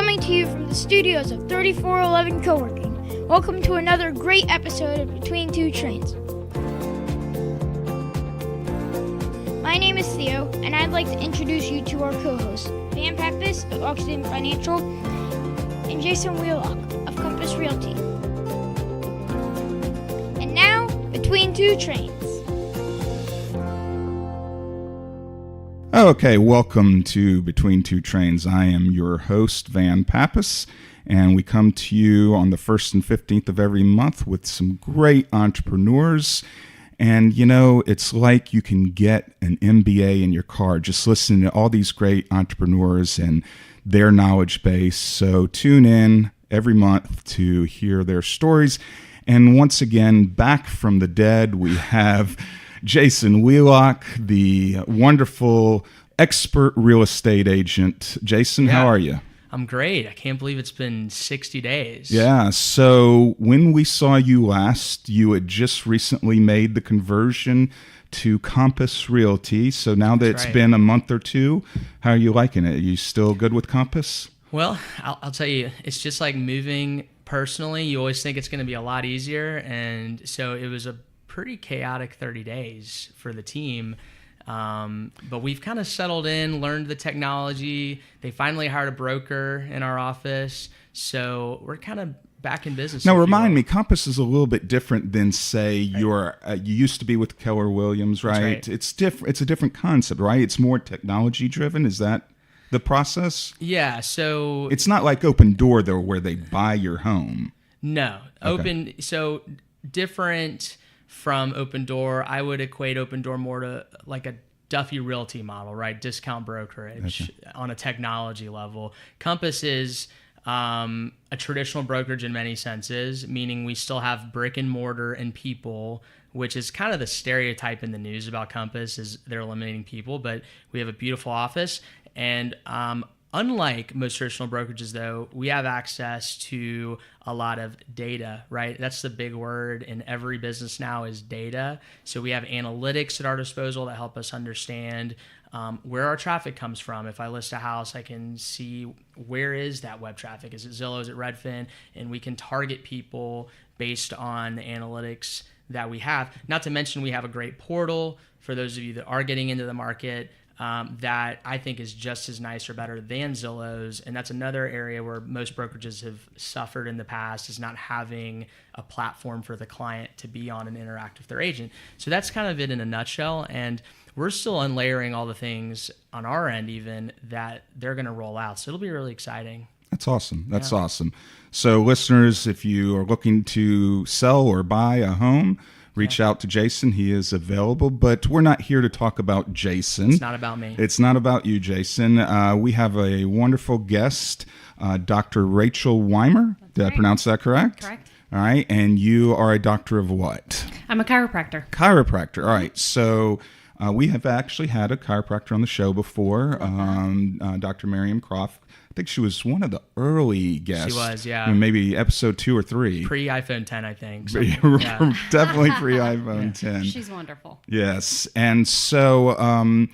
Coming to you from the studios of 3411 Co-working. Welcome to another great episode of Between Two Trains. My name is Theo, and I'd like to introduce you to our co-hosts, Van Pappas of Oxygen Financial and Jason Wheelock of Compass Realty. And now, Between Two Trains. Okay, welcome to Between Two Trains. I am your host, Van Pappas, and we come to you on the 1st and 15th of every month with some great entrepreneurs. And, you know, it's like you can get an MBA in your car just listening to all these great entrepreneurs and their knowledge base. So tune in every month to hear their stories. And once again, back from the dead, we have Jason Wheelock, the wonderful expert real estate agent. Jason, how are you? I'm great. I can't believe it's been 60 days. Yeah. So when we saw you last, you had just recently made the conversion to Compass Realty. So now that it's been a month or two, how are you liking it? Are you still good with Compass? Well, I'll tell you, it's just like moving personally. You always think it's going to be a lot easier. And so it was a pretty chaotic 30 days for the team. But we've kind of settled in, learned the technology. They finally hired a broker in our office. So we're kind of back in business. Now, remind me, Compass is a little bit different than, say, you used to be with Keller Williams, right? That's right. It's different. It's a different concept, right? It's more technology driven. Is that the process? Yeah. So it's not like Open Door, though, where they buy your home. No. Okay. So different from Open Door. I would equate Open Door more to like a Duffy Realty model, right? Discount brokerage on a technology level. Compass is a traditional brokerage in many senses, meaning we still have brick and mortar and people, which is kind of the stereotype in the news about Compass is they're eliminating people, but we have a beautiful office. And unlike most traditional brokerages, though, we have access to a lot of data, right? That's the big word in every business now is data. So we have analytics at our disposal that help us understand where our traffic comes from. If I list a house, I can see where is that web traffic? Is it Zillow? Is it Redfin? And we can target people based on the analytics that we have. Not to mention we have a great portal for those of you that are getting into the market. That I think is just as nice or better than Zillow's. And that's another area where most brokerages have suffered in the past is not having a platform for the client to be on and interact with their agent. So that's kind of it in a nutshell. And we're still unlayering all the things on our end even that they're going to roll out. So it'll be really exciting. That's awesome. That's awesome. So listeners, if you are looking to sell or buy a home, reach out to Jason. He is available, but we're not here to talk about Jason. It's not about me. It's not about you, Jason. We have a wonderful guest, Dr. Rachel Weimer. Did I pronounce that correct? Correct. All right. And you are a doctor of what? I'm a chiropractor. Chiropractor. All right. So we have actually had a chiropractor on the show before, Dr. Miriam Croft. I think she was one of the early guests. She was, yeah. Maybe episode 2 or 3. Pre-iPhone 10, I think. So, Definitely pre-iPhone 10. She's wonderful. Yes. And so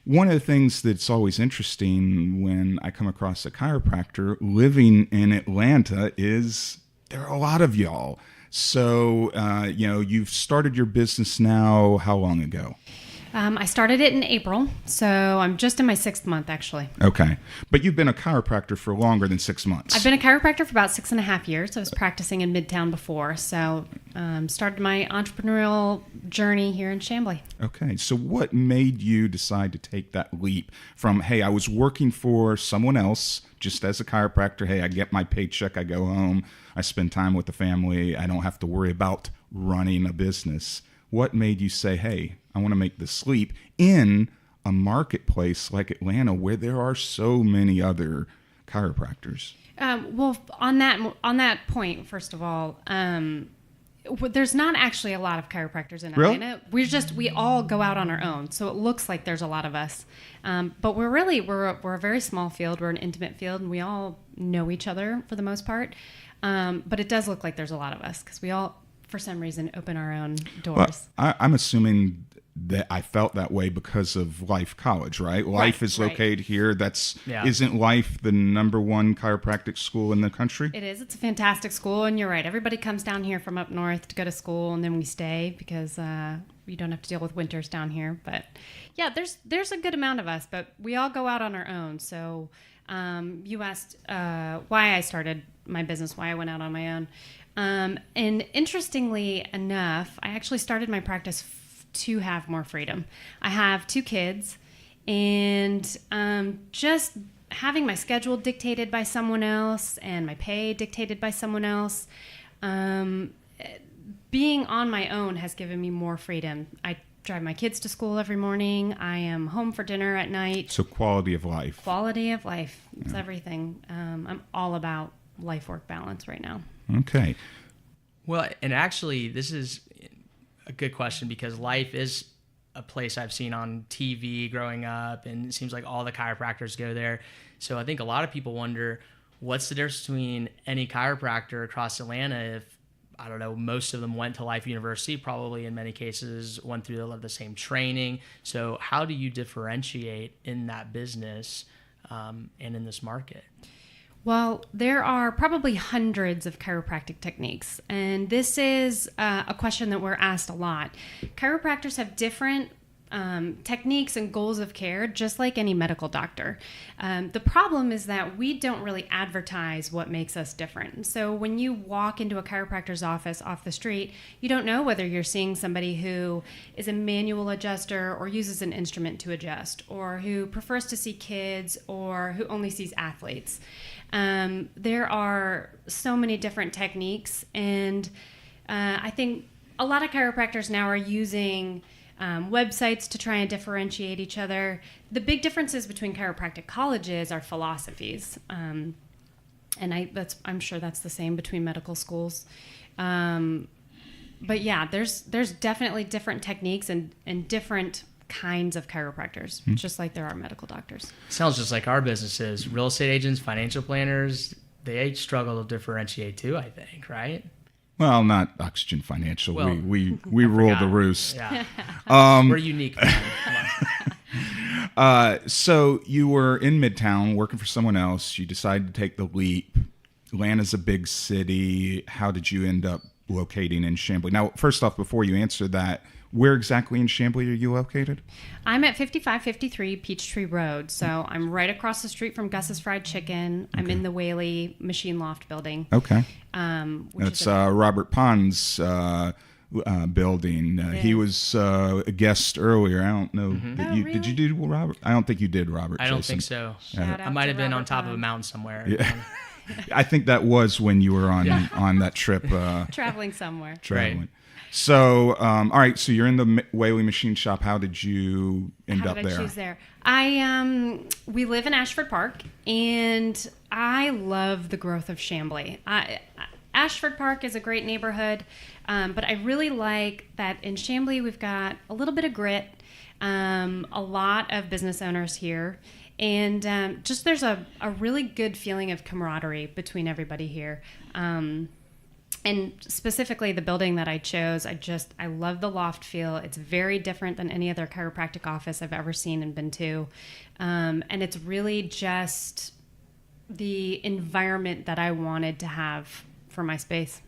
one of the things that's always interesting when I come across a chiropractor living in Atlanta is there are a lot of y'all. So, you've started your business now how long ago? I started it in April, so I'm just in my 6th month, actually. Okay. But you've been a chiropractor for longer than 6 months. I've been a chiropractor for about 6.5 years. I was practicing in Midtown before, so started my entrepreneurial journey here in Chamblee. Okay. So what made you decide to take that leap from, hey, I was working for someone else just as a chiropractor. Hey, I get my paycheck. I go home. I spend time with the family. I don't have to worry about running a business. What made you say, hey, I want to make this leap in a marketplace like Atlanta where there are so many other chiropractors? Well, on that point, first of all, there's not actually a lot of chiropractors in Atlanta. Really? We all go out on our own, so it looks like there's a lot of us. But we're a very small field. We're an intimate field, and we all know each other for the most part. But it does look like there's a lot of us because we all, for some reason, open our own doors. Well, I'm assuming that I felt that way because of Life College, right? Life is located here. Isn't Life the number one chiropractic school in the country? It is. It's a fantastic school, and you're right. Everybody comes down here from up north to go to school, and then we stay because we don't have to deal with winters down here. But yeah, there's a good amount of us, but we all go out on our own. So you asked why I started my business, why I went out on my own. And interestingly enough, I actually started my practice to have more freedom. I have 2 kids, and just having my schedule dictated by someone else and my pay dictated by someone else, being on my own has given me more freedom. I drive my kids to school every morning. I am home for dinner at night. So quality of life. Quality of life. It's everything. I'm all about life-work balance right now. Okay. Well, and actually, this is a good question because Life is a place I've seen on TV growing up, and it seems like all the chiropractors go there. So I think a lot of people wonder, what's the difference between any chiropractor across Atlanta if, I don't know, most of them went to Life University, probably in many cases went through the same training. So how do you differentiate in that business and in this market? Well, there are probably hundreds of chiropractic techniques, and this is a question that we're asked a lot. Chiropractors have different techniques and goals of care, just like any medical doctor. The problem is that we don't really advertise what makes us different. So when you walk into a chiropractor's office off the street, you don't know whether you're seeing somebody who is a manual adjuster or uses an instrument to adjust, or who prefers to see kids, or who only sees athletes. There are so many different techniques, and I think a lot of chiropractors now are using websites to try and differentiate each other. The big differences between chiropractic colleges are philosophies, and I'm sure that's the same between medical schools. But yeah, there's definitely different techniques and different kinds of chiropractors, just like there are medical doctors. Sounds just like our businesses. Real estate agents, financial planners, they struggle to differentiate too, I think, right? Well, not Oxygen Financial. Well, we rule the roost. Yeah. We're unique. So you were in Midtown working for someone else. You decided to take the leap. Atlanta's a big city. How did you end up locating in Chamblee? Now, first off, before you answer that, where exactly in Chamblee are you located? I'm at 5553 Peachtree Road, so I'm right across the street from Gus's Fried Chicken. I'm in the Whaley Machine Loft building. Okay. That's Robert Pond's building. He was a guest earlier. I don't know. Really? Did you do Robert? I don't think you did, Robert. I don't Jason. think so. Shout I out might to have been on Robert top of Pond. a mountain somewhere. Yeah. I think that was when you were on that trip. Traveling somewhere. Traveling. Right. So, all right. So you're in the Whaley Machine Shop. How did you end up there? How did I choose there? We live in Ashford Park, and I love the growth of Chamblee. Ashford Park is a great neighborhood, but I really like that in Chamblee we've got a little bit of grit, a lot of business owners here, and just there's a really good feeling of camaraderie between everybody here. And specifically the building that I chose, I love the loft feel. It's very different than any other chiropractic office I've ever seen and been to. And it's really just the environment that I wanted to have for my space.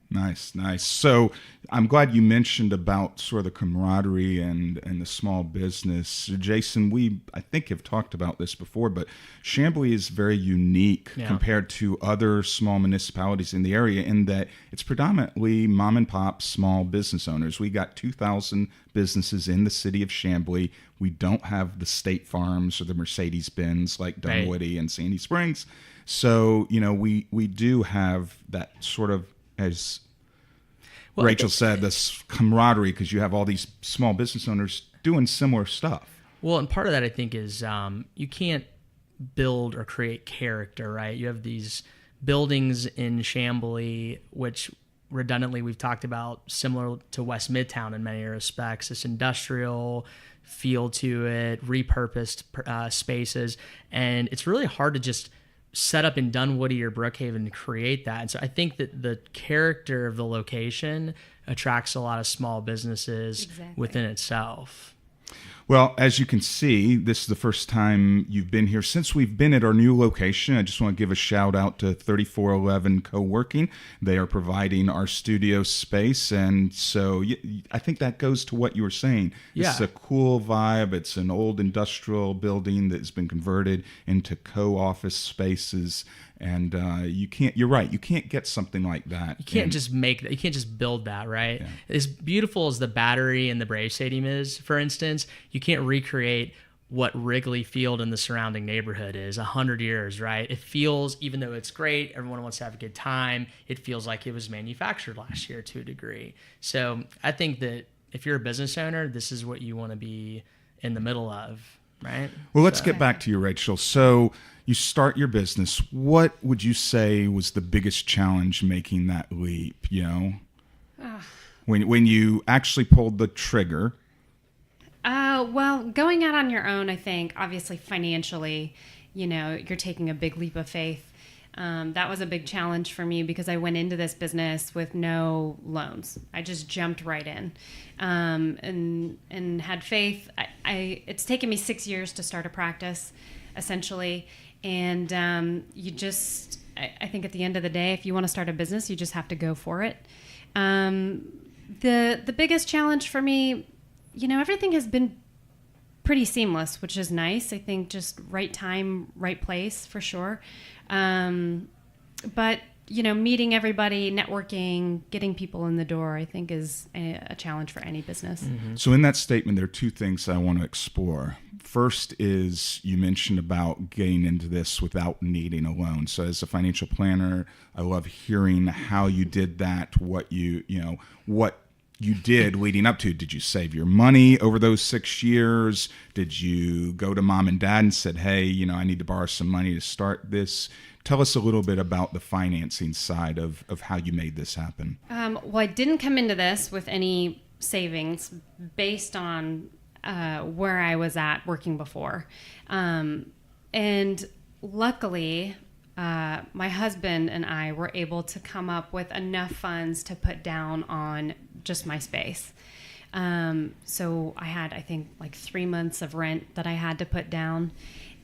Nice. So I'm glad you mentioned about sort of the camaraderie and the small business. Jason, we, I think, have talked about this before, but Chamblee is very unique compared to other small municipalities in the area in that it's predominantly mom and pop small business owners. We got 2,000 businesses in the city of Chamblee. We don't have the State Farms or the Mercedes-Benz like Dunwoody and Sandy Springs. So, we do have that sort of, as Rachel said, this camaraderie because you have all these small business owners doing similar stuff. Well, and part of that I think is you can't build or create character, right? You have these buildings in Chamblee, which redundantly we've talked about, similar to West Midtown in many respects, this industrial feel to it, repurposed spaces, and it's really hard to just set up in Dunwoody or Brookhaven to create that. And so I think that the character of the location attracts a lot of small businesses Exactly. within itself. Well, as you can see, this is the first time you've been here since we've been at our new location. I just want to give a shout out to 3411 Co-working. They are providing our studio space. And so I think that goes to what you were saying. This is a cool vibe. It's an old industrial building that has been converted into co-office spaces. And you're right, you can't get something like that. You can't just make that. You can't just build that, right? Yeah. As beautiful as the Battery and the Brave Stadium is, for instance, you can't recreate what Wrigley Field and the surrounding neighborhood is 100 years, right? It feels, even though it's great, everyone wants to have a good time, it feels like it was manufactured last year to a degree. So I think that if you're a business owner, this is what you want to be in the middle of, right? Well, let's get back to you, Rachel. So you start your business. What would you say was the biggest challenge making that leap, when you actually pulled the trigger? Well, going out on your own, I think, obviously financially, you're taking a big leap of faith. That was a big challenge for me because I went into this business with no loans. I just jumped right in and had faith. It's taken me 6 years to start a practice, essentially. And I think at the end of the day, if you want to start a business, you just have to go for it. The biggest challenge for me, everything has been pretty seamless, which is nice. I think just right time, right place for sure. But, meeting everybody, networking, getting people in the door, I think is a challenge for any business. Mm-hmm. So in that statement, there are two things I want to explore. First is you mentioned about getting into this without needing a loan. So as a financial planner, I love hearing how you did that, what you did leading up to. Did you save your money over those 6 years? Did you go to mom and dad and said, hey, I need to borrow some money to start this? Tell us a little bit about the financing side of how you made this happen. Well, I didn't come into this with any savings based on where I was at working before. And luckily, my husband and I were able to come up with enough funds to put down on just my space. So I had, I think, like 3 months of rent that I had to put down.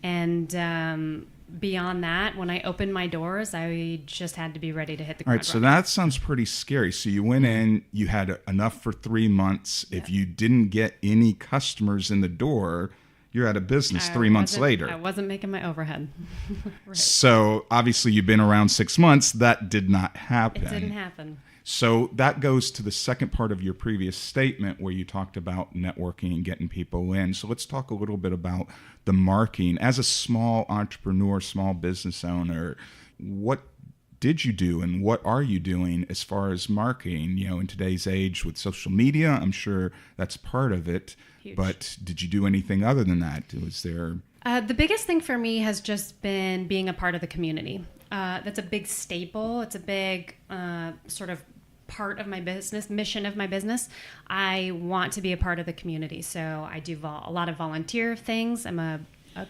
And beyond that, when I opened my doors, I just had to be ready to hit the ground. All right, so that sounds pretty scary. So you went in, you had enough for 3 months. If you didn't get any customers in the door, you're out of business 3 months later. I wasn't making my overhead. Right. So obviously you've been around 6 months. That did not happen. It didn't happen. So that goes to the second part of your previous statement where you talked about networking and getting people in. So let's talk a little bit about the marketing. As a small entrepreneur, small business owner, what did you do and what are you doing as far as marketing? In today's age with social media, I'm sure that's part of it. Huge. But did you do anything other than that? Was there... The biggest thing for me has just been being a part of the community. That's a big staple. It's a big sort of part of my business, mission of my business. I want to be a part of the community. So I do a lot of volunteer things. I'm a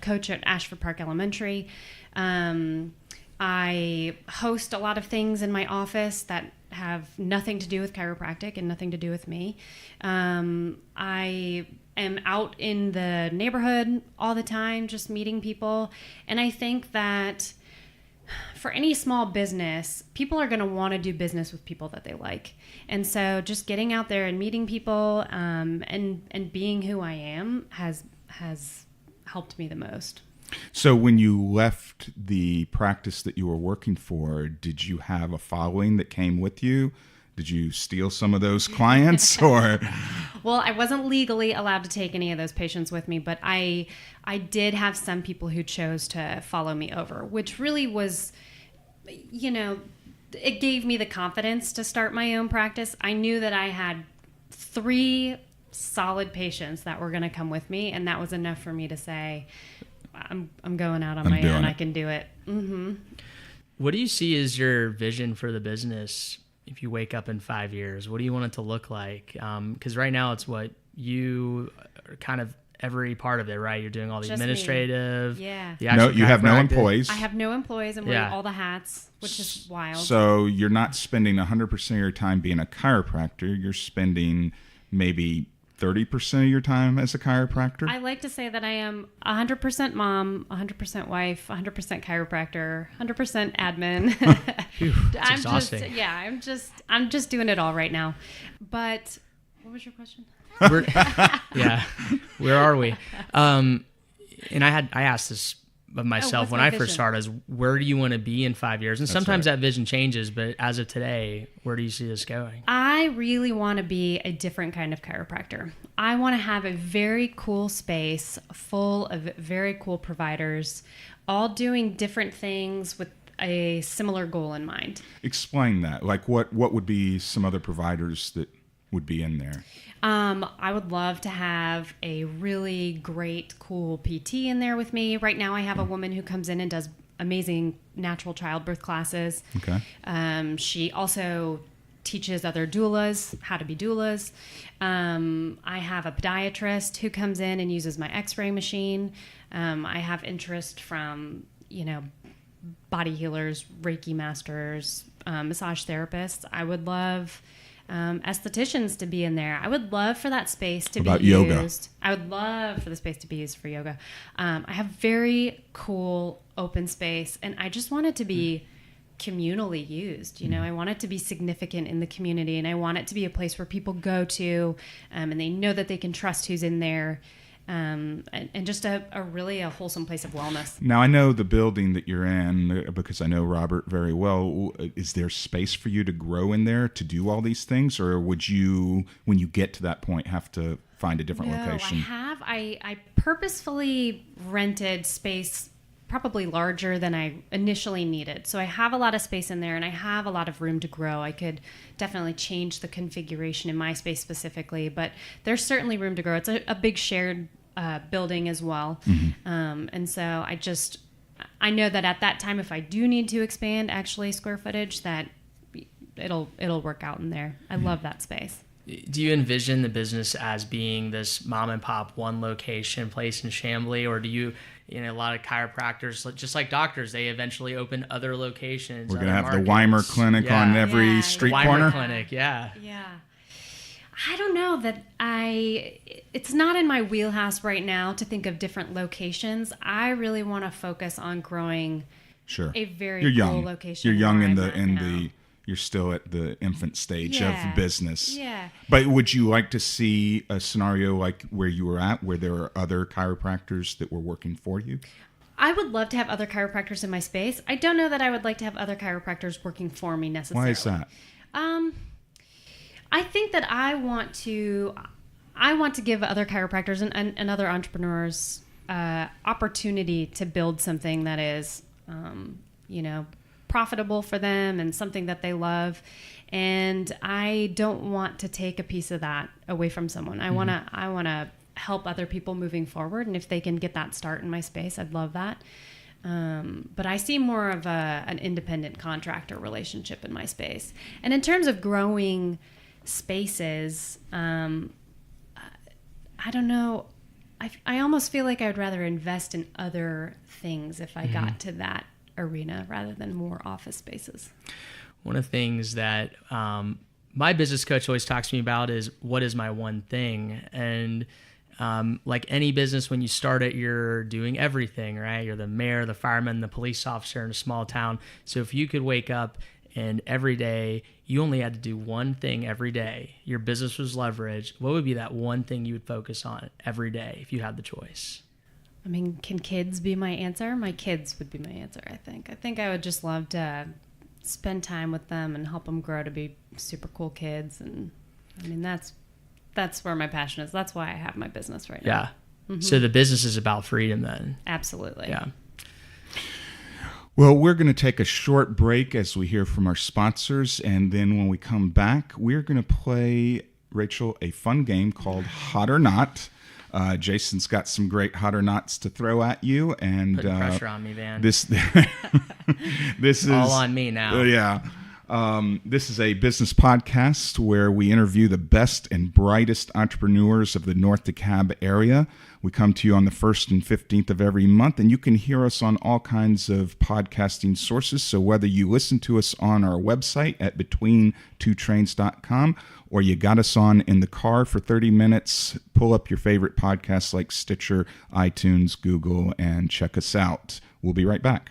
coach at Ashford Park Elementary. I host a lot of things in my office that have nothing to do with chiropractic and nothing to do with me. I am out in the neighborhood all the time, just meeting people. And I think that for any small business, people are going to want to do business with people that they like. And so just getting out there and meeting people and being who I am has helped me the most. So when you left the practice that you were working for, did you have a following that came with you? Did you steal some of those clients or? Well, I wasn't legally allowed to take any of those patients with me, but I did have some people who chose to follow me over, which really was, it gave me the confidence to start my own practice. I knew that I had 3 solid patients that were going to come with me, and that was enough for me to say, I'm going out on my own. I can do it. Mm-hmm. What do you see as your vision for the business if you wake up in 5 years? What do you want it to look like? Because right now it's what you are kind of every part of it, right? You're doing all the Just me. administrative. Yeah. The No, actual you have no chiropractic. employees. I have no employees. I'm wearing Yeah. all the hats, which is wild. So you're not spending 100% of your time being a chiropractor. You're spending maybe 30% of your time as a chiropractor. I like to say that I am 100% mom, 100% wife, 100% chiropractor, 100% admin. That's exhausting. I'm just doing it all right now. But what was your question? Yeah. Where are we? And I asked this of myself what's when my I first vision? started, is where do you want to be in 5 years? And sometimes right. that vision changes, but as of today, where do you see this going? I really want to be a different kind of chiropractor. I want to have a very cool space full of very cool providers, all doing different things with a similar goal in mind. Explain that. Like what would be some other providers that would be in there? I would love to have a really great, cool PT in there with me. Right now, I have a woman who comes in and does amazing natural childbirth classes. Okay. She also teaches other doulas how to be doulas. I have a podiatrist who comes in and uses my x-ray machine. I have interest from, body healers, Reiki masters, massage therapists. I would love estheticians to be in there. I would love for that space to About be yoga? used. I would love for the space to be used for yoga. I have very cool open space, and I just want it to be communally used. I want it to be significant in the community, and I want it to be a place where people go to, and they know that they can trust who's in there. And just a really wholesome place of wellness. Now, I know the building that you're in because I know Robert very well. Is there space for you to grow in there to do all these things? Or would you, when you get to that point, have to find a different location? I purposefully rented space probably larger than I initially needed. So I have a lot of space in there, and I have a lot of room to grow. I could definitely change the configuration in my space specifically, but there's certainly room to grow. It's a big shared building as well. Mm-hmm. And so I know that at that time, if I do need to expand actually square footage, that it'll work out in there. I love that space. Do you envision the business as being this mom and pop one location place in Chamblee, or do you, a lot of chiropractors, just like doctors, they eventually open other locations? We're going to other have the markets? Weimer Clinic on every Yeah, street Weimer corner? Clinic, yeah. Yeah. I don't know that it's not in my wheelhouse right now to think of different locations. I really want to focus on growing Sure. a very You're cool young. location. You're young where in I'm at now. you're still at the infant stage Yeah. of business. Yeah. But would you like to see a scenario like where you were at, where there are other chiropractors that were working for you? I would love to have other chiropractors in my space. I don't know that I would like to have other chiropractors working for me necessarily. Why is that? I think that I want to give other chiropractors and other entrepreneurs opportunity to build something that is, profitable for them and something that they love. And I don't want to take a piece of that away from someone. I want to help other people moving forward. And if they can get that start in my space, I'd love that. But I see more of an independent contractor relationship in my space. And in terms of growing spaces, I don't know. I almost feel like I would rather invest in other things if I got to that arena rather than more office spaces. One of the things that my business coach always talks to me about is, what is my one thing? And like any business, when you start it, you're doing everything, right? You're the mayor, the fireman, the police officer in a small town. So if you could wake up and every day you only had to do one thing every day, your business was leveraged, what would be that one thing you would focus on every day if you had the choice? I mean, can kids be my answer? My kids would be my answer, I think. I think I would just love to spend time with them and help them grow to be super cool kids. And I mean, that's where my passion is. That's why I have my business right now. Yeah. So the business is about freedom then. Absolutely. Yeah. Well, we're going to take a short break as we hear from our sponsors. And then when we come back, we're going to play, Rachel, a fun game called Hot or Not. Jason's got some great hot or nots to throw at you, and Putting pressure on me, Van. this is all on me now. Yeah. This is a business podcast where we interview the best and brightest entrepreneurs of the North DeKalb area. We come to you on the 1st and 15th of every month, and you can hear us on all kinds of podcasting sources. So whether you listen to us on our website at betweentwotrains.com or you got us on in the car for 30 minutes, pull up your favorite podcasts like Stitcher, iTunes, Google, and check us out. We'll be right back.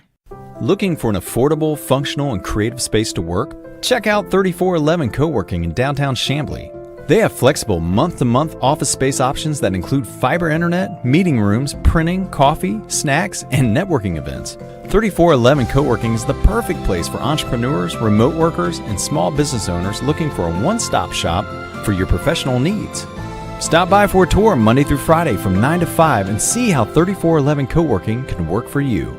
Looking for an affordable, functional, and creative space to work? Check out 3411 Co-working in downtown Chamblee. They have flexible month-to-month office space options that include fiber internet, meeting rooms, printing, coffee, snacks, and networking events. 3411 Co-working is the perfect place for entrepreneurs, remote workers, and small business owners looking for a one-stop shop for your professional needs. Stop by for a tour Monday through Friday from 9 to 5 and see how 3411 Co-working can work for you.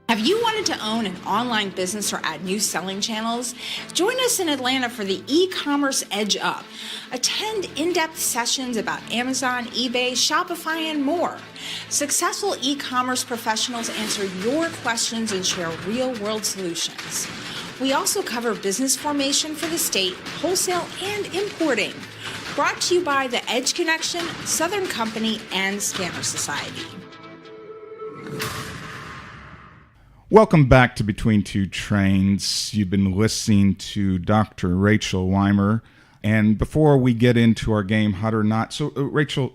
Have you wanted to own an online business or add new selling channels? Join us in Atlanta for the e-commerce Edge Up. Attend in-depth sessions about Amazon, eBay, Shopify, and more. Successful e-commerce professionals answer your questions and share real-world solutions. We also cover business formation for the state, wholesale, and importing. Brought to you by the Edge Connection, Southern Company, and Scanner Society. Welcome back to Between Two Trains. You've been listening to Dr. Rachel Weimer. And before we get into our game, Hot or Not, so Rachel,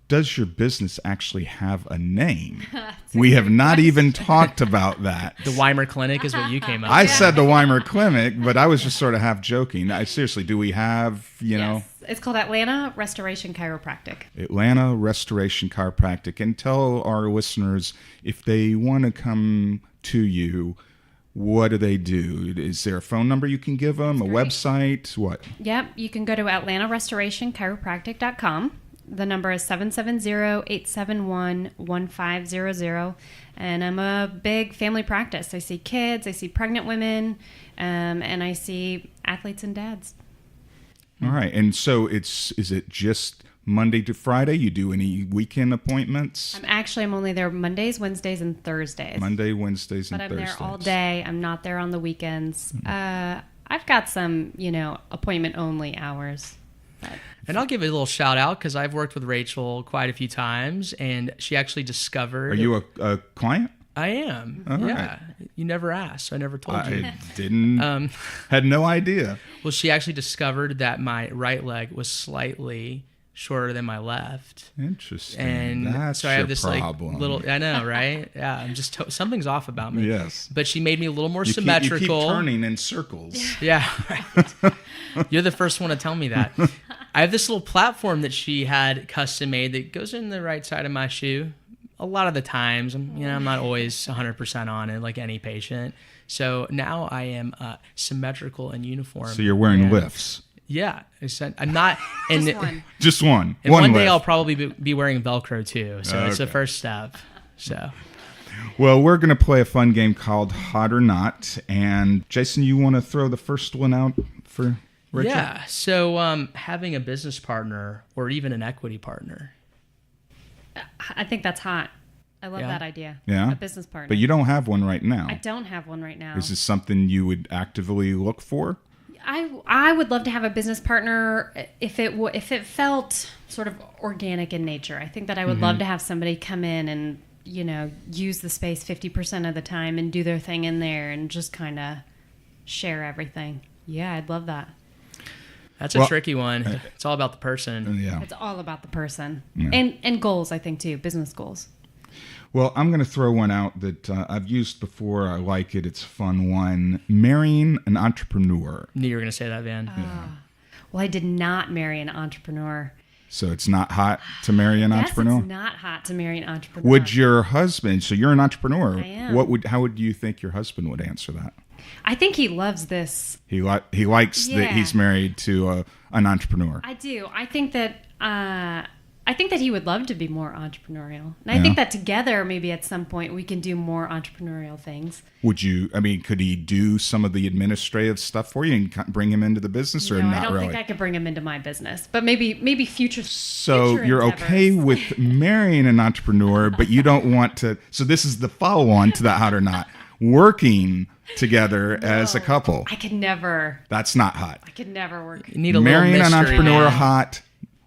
does your business actually have a name? We have not even talked about that. The Weimer Clinic is what you came up I with. said the Weimer Clinic, but I was just sort of half joking. Seriously, do we have, know? It's called Atlanta Restoration Chiropractic. Atlanta Restoration Chiropractic. And tell our listeners, if they want to come to you, what do they do? Is there a phone number you can give them, a website, what? Yep, you can go to atlantarestorationchiropractic.com. The number is 770-871-1500. And I'm a big family practice. I see kids, I see pregnant women, and I see athletes and dads. All right. And so is it just Monday to Friday? You do any weekend appointments? I'm only there Mondays, Wednesdays, and Thursdays. Monday, Wednesdays, and Thursdays. But I'm Thursdays. there all day. I'm not there on the weekends. I've got some, appointment-only hours. And I'll give it a little shout out because I've worked with Rachel quite a few times, and she actually discovered. Are you a client? I am. All yeah. right. You never asked, so I never told you. I didn't. Had no idea. Well, she actually discovered that my right leg was slightly shorter than my left. Interesting. And that's so I have this problem. like little. I know, right? Yeah. I'm just something's off about me. Yes. But she made me a little more You symmetrical. keep turning in circles. Yeah. Right. You're the first one to tell me that. I have this little platform that she had custom made that goes in the right side of my shoe. A lot of the times, I'm not always 100% on it like any patient. So now I am symmetrical and uniform. So you're wearing lifts. Yeah. I'm not. And Just one. Just one. And one day lift. I'll probably be wearing Velcro too. So it's the first step. So. Well, we're going to play a fun game called Hot or Not. And Jason, you want to throw the first one out for Rachel? Yeah. So having a business partner or even an equity partner. I think that's hot. I love Yeah. that idea. Yeah? A business partner. But you don't have one right now. I don't have one right now. Is this something you would actively look for? I would love to have a business partner if it felt sort of organic in nature. I think that I would love to have somebody come in and use the space 50% of the time and do their thing in there and just kind of share everything. Yeah, I'd love that. That's a tricky one. It's all about the person. Yeah. It's all about the person. Yeah. And goals, I think, too. Business goals. Well, I'm going to throw one out that I've used before. I like it. It's a fun one. Marrying an entrepreneur. Knew you were going to say that, Van. Well, I did not marry an entrepreneur. So it's not hot to marry an entrepreneur? It's not hot to marry an entrepreneur. Would your husband, so you're an entrepreneur. I am. How would you think your husband would answer that? I think he loves this. He likes that he's married to an entrepreneur. I do. I think that he would love to be more entrepreneurial. And I think that together, maybe at some point, we can do more entrepreneurial things. Could he do some of the administrative stuff for you and bring him into the business or No, not I don't really? think I could bring him into my business. But maybe future. So future you're endeavors. okay with marrying an entrepreneur, but you don't want to. So this is the follow-on to that, hot or not. working together as a couple. I could never. That's not hot. I could never work. You need a Marrying little an mystery. entrepreneur, hot.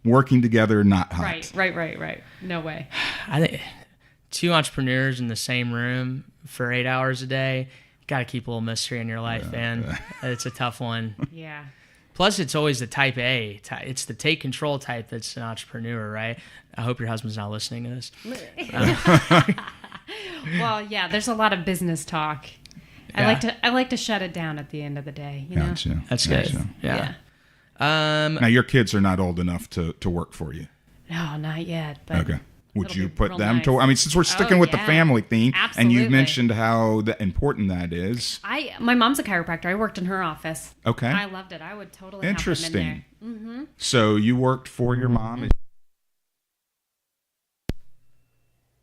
Working together, not hot. Right. No way. I think 2 entrepreneurs in the same room for 8 hours a day, got to keep a little mystery in your life, man. It's a tough one. Yeah. Plus, it's always the type A. It's the take control type that's an entrepreneur, right? I hope your husband's not listening to this. Well, yeah, there's a lot of business talk. Yeah. I like to shut it down at the end of the day, you know. Gotcha. That's good. Gotcha. Yeah. Now, your kids are not old enough to work for you. No, not yet. But Okay. Would it'll you be put real them nice. to? I mean, since we're sticking with the yeah. family theme, and Absolutely. you mentioned how important that is. My mom's a chiropractor. I worked in her office. Okay. I loved it. I would totally Interesting. have them in there. So you worked for your mom.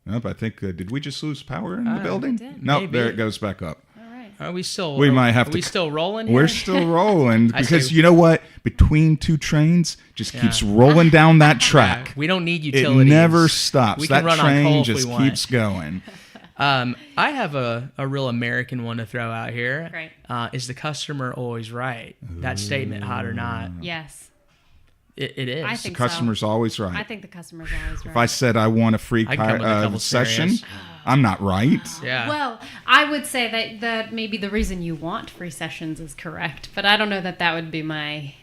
Nope, I think, did we just lose power in the building? did. Nope, Maybe. there it goes back up. All right. Are we still? We might have are to- we still rolling? Here? We're still rolling I because see. you know what? Between 2 trains, just keeps rolling down that track. We don't need It utilities. never stops. We can That run on train coal if just we want. keeps going. I have a real American one to throw out here. Great. Is the customer always right? That statement, hot or not? Yes. It is. I think Customer's always right. I think the customer's always right. If I said I want a free I'd come with a couple session, scenarios. I'm not right. Yeah. Well, I would say that maybe the reason you want free sessions is correct, but I don't know that would be my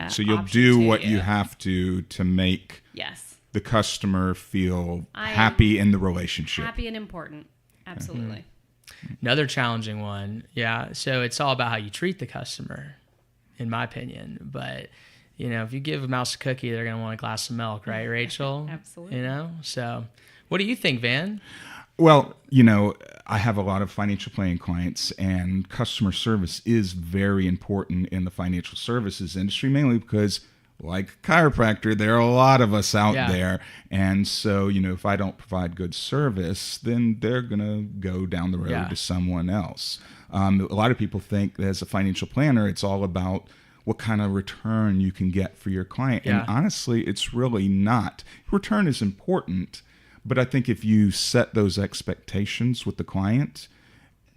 So you'll option do to what you have to make Yes. the customer feel I am happy in the relationship. Happy and important. Absolutely. Another challenging one. Yeah. So it's all about how you treat the customer, in my opinion. But, you know, if you give a mouse a cookie, they're going to want a glass of milk, right, Rachel? Absolutely. You know? So what do you think, Van? Well, you know, I have a lot of financial planning clients, and customer service is very important in the financial services industry, mainly because, like chiropractor, there are a lot of us out Yeah. there. And so, you know, if I don't provide good service, then they're going to go down the road Yeah. to someone else. A lot of people think that as a financial planner, it's all about what kind of return you can get for your client. Yeah. And honestly, it's really not. Return is important, but I think if you set those expectations with the client,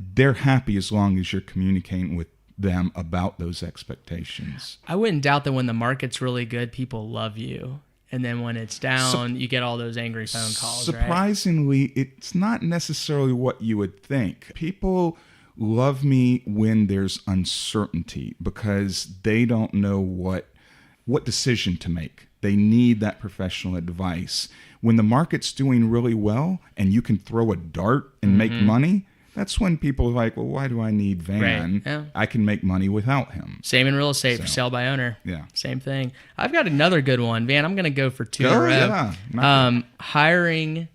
they're happy as long as you're communicating with them about those expectations. I wouldn't doubt that when the market's really good, people love you. And then when it's down, you get all those angry phone calls, right? Surprisingly, it's not necessarily what you would think. People love me when there's uncertainty because they don't know what decision to make. They need that professional advice. When the market's doing really well and you can throw a dart and make money, that's when people are like, well, why do I need Van? Right, yeah. I can make money without him. Same in real estate for sale by owner. Yeah. Same thing. I've got another good one, Van. I'm going to go for 2 in a Oh, row. yeah. Hiring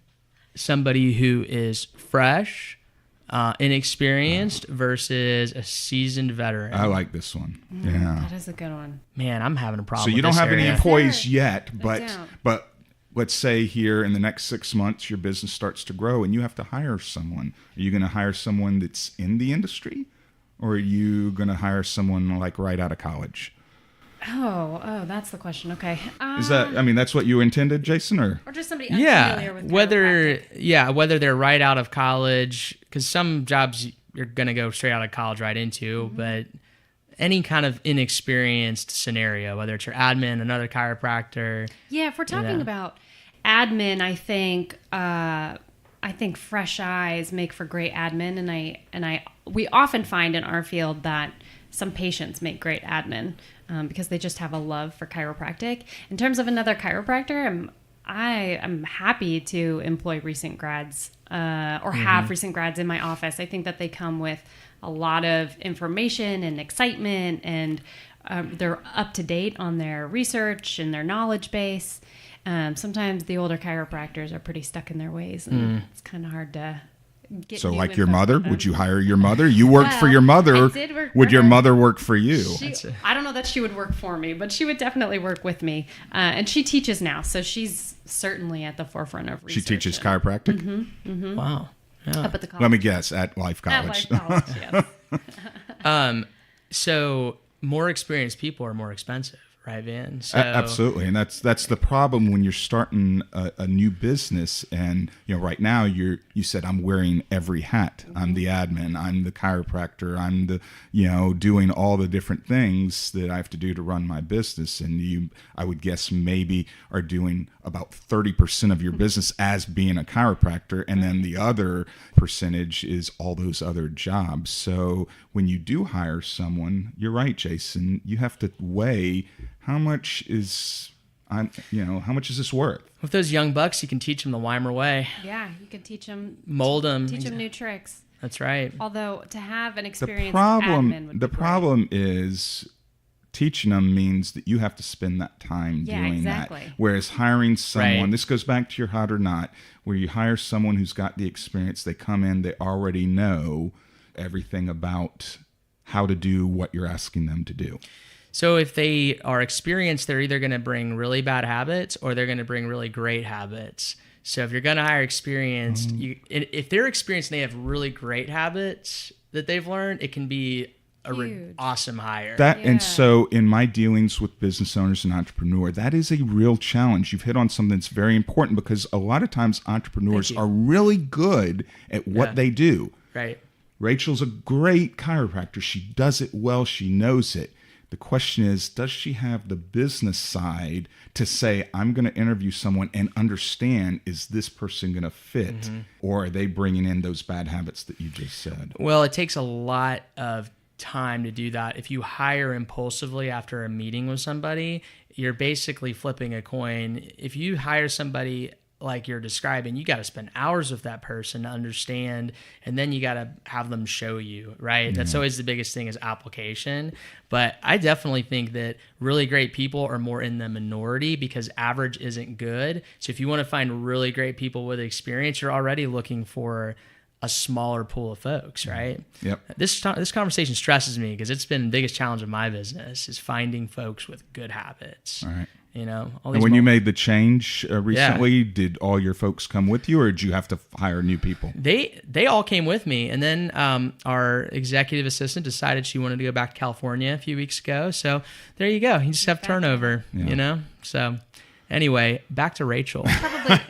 somebody who is fresh, inexperienced versus a seasoned veteran. I like this one. Yeah. That is a good one. Man, I'm having a problem. So you with don't this have any area. employees Sure. yet, I but don't. but let's say here in the next 6 months your business starts to grow and you have to hire someone. Are you going to hire someone that's in the industry, or are you going to hire someone like right out of college? Oh, that's the question. Okay. Is that, I mean, that's what you intended, Jason, or? Or just somebody unfamiliar with chiropractic. whether they're right out of college, because some jobs you're going to go straight out of college right into, Mm-hmm. but any kind of inexperienced scenario, whether it's your admin, another chiropractor. Yeah, if we're talking Yeah. about admin, I think fresh eyes make for great admin, and we often find in our field that some patients make great admin because they just have a love for chiropractic. In terms of another chiropractor, I'm happy to employ recent grads or have recent grads in my office. I think that they come with a lot of information and excitement, and they're up to date on their research and their knowledge base. Sometimes the older chiropractors are pretty stuck in their ways, and it's kind of hard to get So new like your info mother, from them. would you hire your mother? You worked for Well, your mother. I did work Would for your her. mother work for you? I don't know that she would work for me, but she would definitely work with me. And she teaches now, so she's certainly at the forefront of research. She teaches chiropractic? Wow. Yeah. up at the college. Let me guess, at Life At College. Life College, yes. So more experienced people are more expensive, right, Van? So, Absolutely, and that's the problem when you're starting a new business. And right now you said I'm wearing every hat. I'm the admin. I'm the chiropractor. I'm the doing all the different things that I have to do to run my business. And I would guess maybe are doing about 30% of your business as being a chiropractor, and then the other percentage is all those other jobs. So when you do hire someone, you're right, Jason. You have to weigh how much is this worth? With those young bucks, you can teach them the Weimer way. Yeah, you could teach them, mold them, teach them new tricks. That's right. Although to have an experienced The admin would be problem is teaching them means that you have to spend that time doing exactly. that. Whereas hiring someone, Right. this goes back to your hot or not, where you hire someone who's got the experience, they come in, they already know everything about how to do what you're asking them to do. So if they are experienced, they're either going to bring really bad habits or they're going to bring really great habits. So if you're going to hire experienced, if they're experienced and they have really great habits that they've learned, it can be a awesome hire. And so in my dealings with business owners and entrepreneurs, that is a real challenge. You've hit on something that's very important, because a lot of times entrepreneurs are really good at what they do. Right. Rachel's a great chiropractor. She does it well. She knows it. The question is, does she have the business side to say, I'm going to interview someone and understand, is this person going to fit? Or are they bringing in those bad habits that you just said? Well, it takes a lot of time to do that. If you hire impulsively after a meeting with somebody, you're basically flipping a coin. If you hire somebody like you're describing, you got to spend hours with that person to understand, and then you got to have them show you, right? That's always the biggest thing, is application. But I definitely think that really great people are more in the minority, because average isn't good. So if you want to find really great people with experience, you're already looking for a smaller pool of folks, right? Yep. This conversation stresses me, because it's been the biggest challenge of my business, is finding folks with good habits. All right. All And these when you made the change recently, did all your folks come with you, or did you have to hire new people? They all came with me, and then our executive assistant decided she wanted to go back to California a few weeks ago. So there you go. You just have turnover, So anyway, back to Rachel.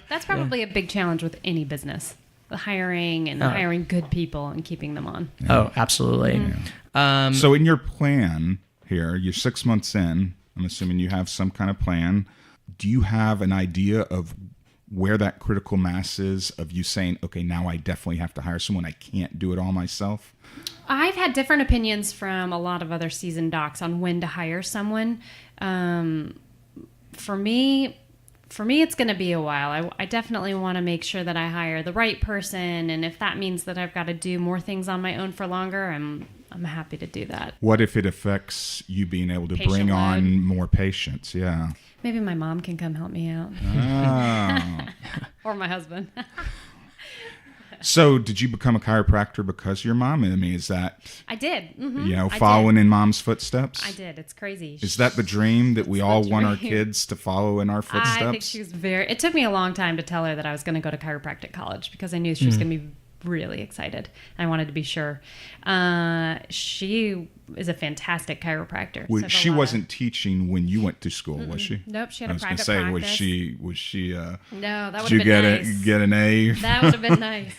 That's probably a big challenge with any business. The hiring and hiring good people and keeping them on. Oh, absolutely. So in your plan here, you're 6 months in. I'm assuming you have some kind of plan. Do you have an idea of where that critical mass is, of you saying, okay, now I definitely have to hire someone. I can't do it all myself? I've had different opinions from a lot of other seasoned docs on when to hire someone. For me, it's going to be a while. I definitely want to make sure that I hire the right person. And if that means that I've got to do more things on my own for longer, I'm happy to do that. What if it affects you being able to bring on more patients? Yeah. Maybe my mom can come help me out. Oh. Or my husband. So did you become a chiropractor because of your mom? I mean, is that... I did. Mm-hmm. Following in mom's footsteps? I did. It's crazy. Is that the dream that we all want our kids to follow in our footsteps? I think she was it took me a long time to tell her that I was going to go to chiropractic college, because I knew she was going to be really excited. I wanted to be sure. She is a fantastic chiropractor. Well, she wasn't teaching when you went to school, was she? Nope, she had a private practice. practice. Was she? No, that would did have you been nice. get an A? That would have been nice.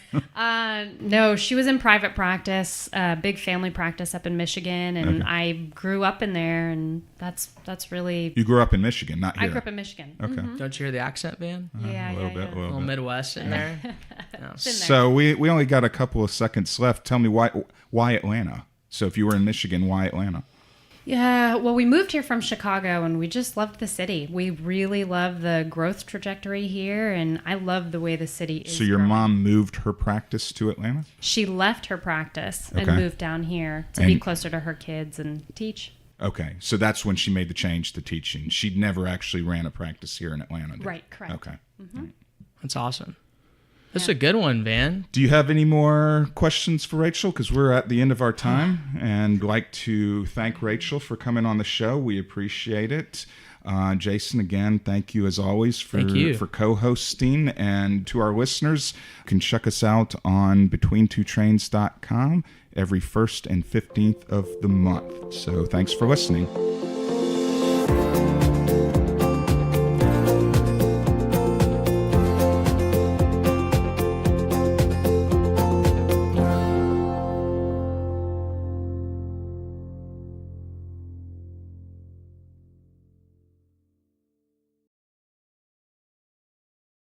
No, she was in private practice, big family practice up in Michigan, and I grew up in there, and that's really. You grew up in Michigan, not here. I grew up in Michigan. Okay. Don't you hear the accent, Van? Yeah, a little bit. A little Midwest in there. So we only got a couple of seconds left. Tell me why Atlanta? So if you were in Michigan, why Atlanta? Yeah, well, we moved here from Chicago, and we just loved the city. We really love the growth trajectory here, and I love the way the city is. So your growing. mom moved her practice to Atlanta? She left her practice and moved down here to be closer to her kids and teach. Okay, so that's when she made the change to teaching. She'd never actually ran a practice here in Atlanta, did Right, correct. Okay. Mm-hmm. That's awesome. That's a good one, Van. Do you have any more questions for Rachel? Because we're at the end of our time, and like to thank Rachel for coming on the show. We appreciate it. Jason, again, thank you as always for co-hosting. And to our listeners, you can check us out on betweentwotrains.com every 1st and 15th of the month. So thanks for listening.